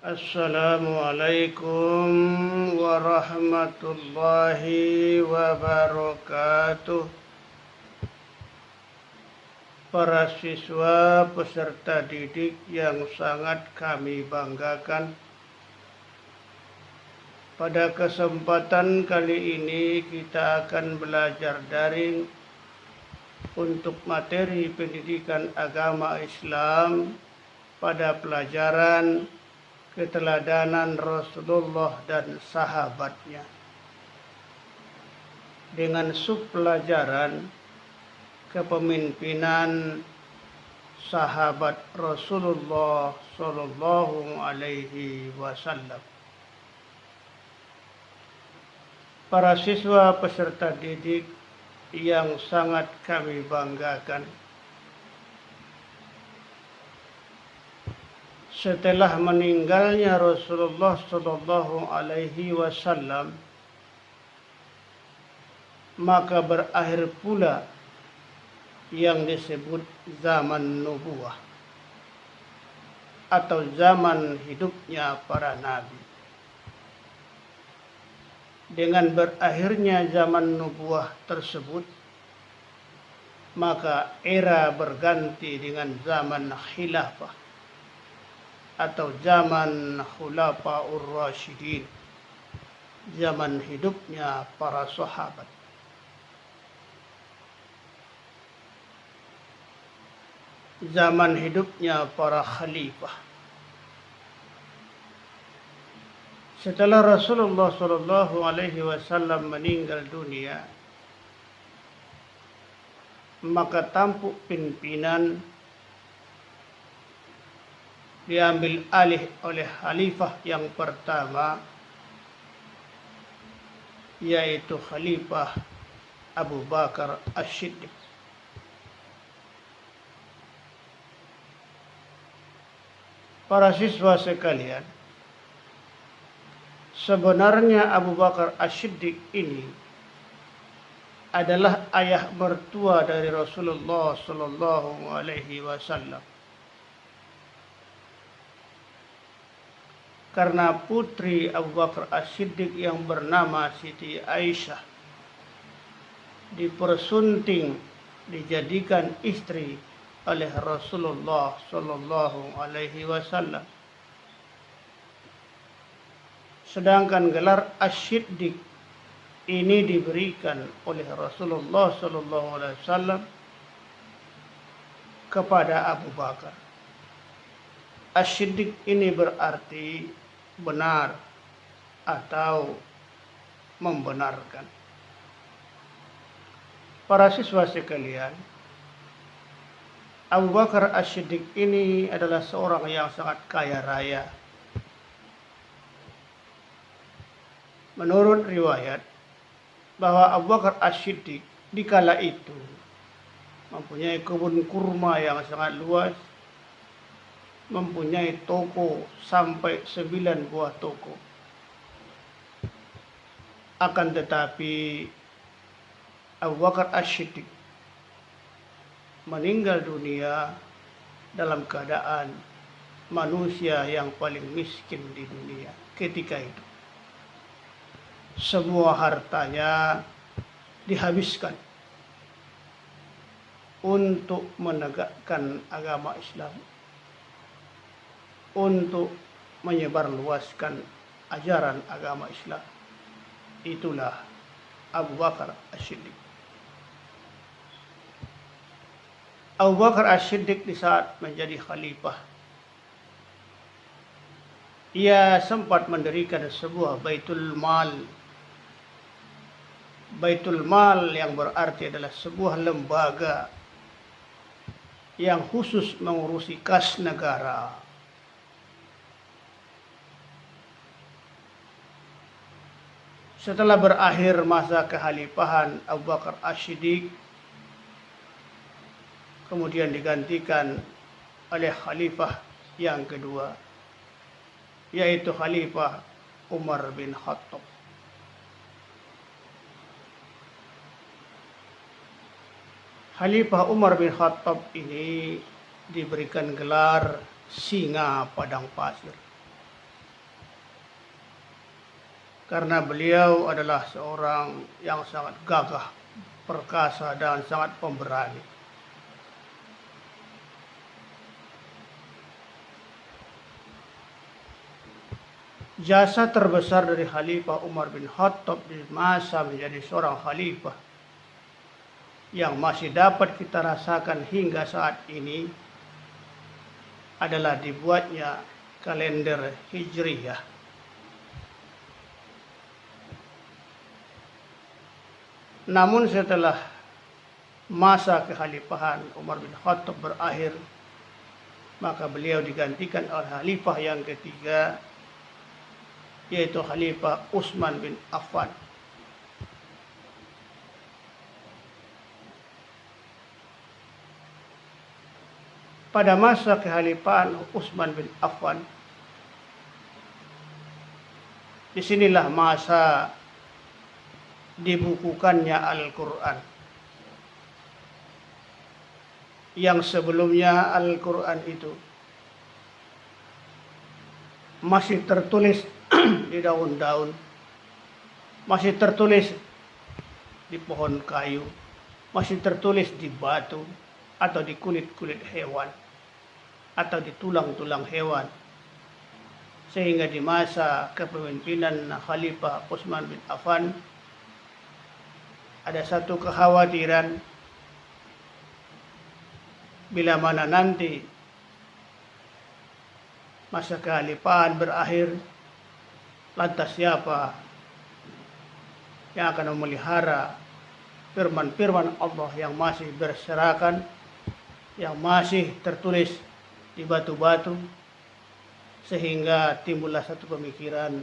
Assalamualaikum warahmatullahi wabarakatuh. Para siswa peserta didik yang sangat kami banggakan, pada kesempatan kali ini kita akan belajar daring untuk materi pendidikan agama Islam pada pelajaran keteladanan Rasulullah dan sahabatnya, dengan subpelajaran kepemimpinan sahabat Rasulullah Sallallahu Alaihi Wasallam. Para siswa peserta didik yang sangat kami banggakan, setelah meninggalnya Rasulullah Sallallahu Alaihi Wasallam, maka berakhir pula yang disebut zaman nubuwah atau zaman hidupnya para nabi. Dengan berakhirnya zaman nubuwah tersebut, maka era berganti dengan zaman khilafah atau zaman Khulafaur Rasyidin, zaman hidupnya para sahabat. Zaman hidupnya para khalifah. Setelah Rasulullah Sallallahu Alaihi Wasallam meninggal dunia, maka tampuk pimpinan diambil alih oleh khalifah yang pertama, yaitu Khalifah Abu Bakar As-Siddiq. Para siswa sekalian, sebenarnya Abu Bakar As-Siddiq ini adalah ayah mertua dari Rasulullah Sallallahu Alaihi Wasallam. Karena putri Abu Bakar As-Siddiq yang bernama Siti Aisyah dipersunting dijadikan istri oleh Rasulullah Sallallahu Alaihi Wasallam. Sedangkan gelar As-Siddiq ini diberikan oleh Rasulullah Sallallahu Alaihi Wasallam kepada Abu Bakar. As-Siddiq ini berarti benar atau membenarkan. Para siswa sekalian, Abu Bakar As-Siddiq ini adalah seorang yang sangat kaya raya. Menurut riwayat bahwa Abu Bakar As-Siddiq di kala itu mempunyai kebun kurma yang sangat luas, mempunyai toko sampai 9 buah toko. Akan tetapi Abu Bakar As-Siddiq meninggal dunia dalam keadaan manusia yang paling miskin di dunia ketika itu. Semua hartanya dihabiskan untuk menegakkan agama Islam, untuk menyebarluaskan ajaran agama Islam. Itulah Abu Bakar As-Siddiq. Abu Bakar As-Siddiq di saat menjadi khalifah, ia sempat mendirikan sebuah Baitul Mal. Baitul Mal yang berarti adalah sebuah lembaga yang khusus mengurusi kas negara. Setelah berakhir masa kekhalifahan Abu Bakar As-Siddiq, kemudian digantikan oleh khalifah yang kedua, yaitu Khalifah Umar bin Khattab. Khalifah Umar bin Khattab ini diberikan gelar singa padang pasir. karena beliau adalah seorang yang sangat gagah, perkasa, dan sangat pemberani. Jasa terbesar dari Khalifah Umar bin Khattab di masa menjadi seorang khalifah yang masih dapat kita rasakan hingga saat ini adalah dibuatnya kalender Hijriyah. Namun setelah masa kekhalifahan Umar bin Khattab berakhir, maka beliau digantikan oleh khalifah yang ketiga, yaitu Khalifah Utsman bin Affan. Pada masa kekhalifahan Utsman bin Affan, disinilah masa dibukukannya Al-Quran. Yang sebelumnya Al-Quran itu masih tertulis di daun-daun, masih tertulis di pohon kayu, masih tertulis di batu, atau di kulit-kulit hewan, atau di tulang-tulang hewan. Sehingga di masa kepemimpinan Khalifah Utsman bin Affan ada satu kekhawatiran, bila mana nanti masa kekhalifahan berakhir, lantas siapa yang akan memelihara firman-firman Allah yang masih berserakan, yang masih tertulis di batu-batu, sehingga timbullah satu pemikiran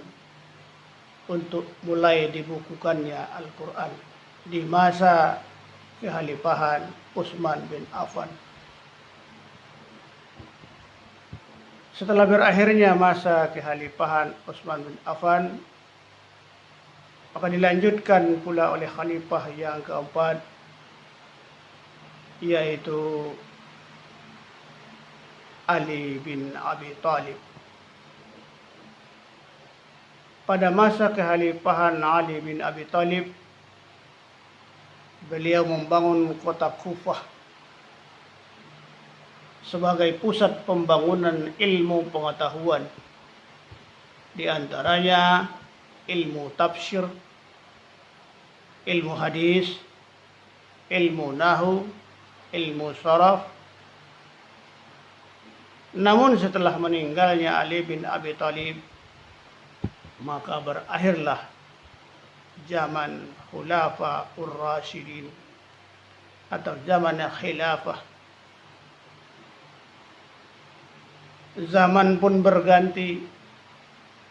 untuk mulai dibukukannya Al-Quran di masa kekhalifahan Utsman bin Affan. Setelah berakhirnya masa kekhalifahan Utsman bin Affan, maka dilanjutkan pula oleh khalifah yang keempat, yaitu Ali bin Abi Thalib. Pada masa kekhalifahan Ali bin Abi Thalib, beliau membangun kota Kufah sebagai pusat pembangunan ilmu pengetahuan, di antaranya ilmu tafsir, ilmu hadis, ilmu nahu, ilmu sharaf. Namun setelah meninggalnya Ali bin Abi Thalib, maka berakhirlah zaman Khulafaur Rasyidin atau zaman khilafah. Zaman pun berganti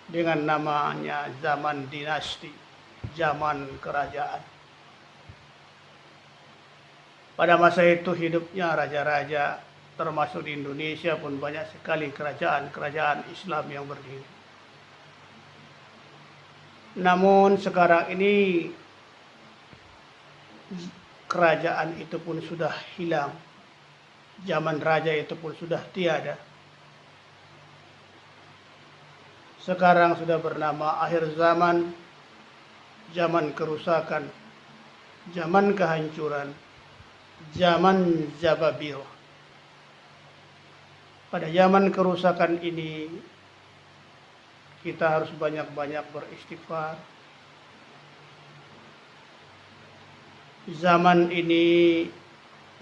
dengan namanya zaman dinasti, zaman kerajaan. Pada masa itu hidupnya raja-raja, termasuk di Indonesia pun banyak sekali kerajaan-kerajaan Islam yang berdiri. Namun sekarang ini kerajaan itu pun sudah hilang, zaman raja itu pun sudah tiada. Sekarang sudah bernama akhir zaman, zaman kerusakan, zaman kehancuran, zaman Zababir. Pada zaman kerusakan ini, kita harus banyak-banyak beristighfar. Zaman ini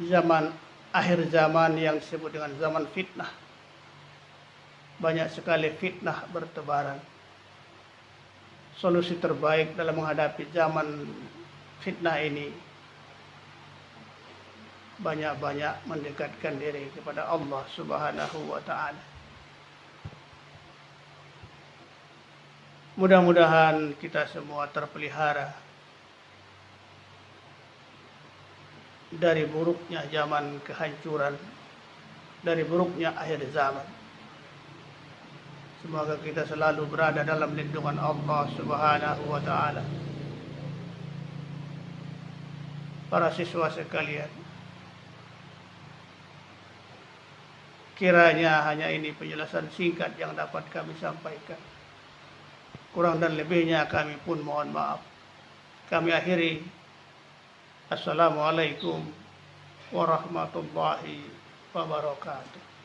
zaman akhir zaman yang disebut dengan zaman fitnah. Banyak sekali fitnah bertebaran. Solusi terbaik dalam menghadapi zaman fitnah ini, banyak-banyak mendekatkan diri kepada Allah Subhanahu wa ta'ala. Mudah-mudahan kita semua terpelihara dari buruknya zaman kehancuran, dari buruknya akhir zaman. Semoga kita selalu berada dalam lindungan Allah Subhanahu wa ta'ala. Para siswa sekalian, kiranya hanya ini penjelasan singkat yang dapat kami sampaikan. Kurang dan lebihnya kami pun mohon maaf. Kami akhiri. Assalamualaikum warahmatullahi wabarakatuh.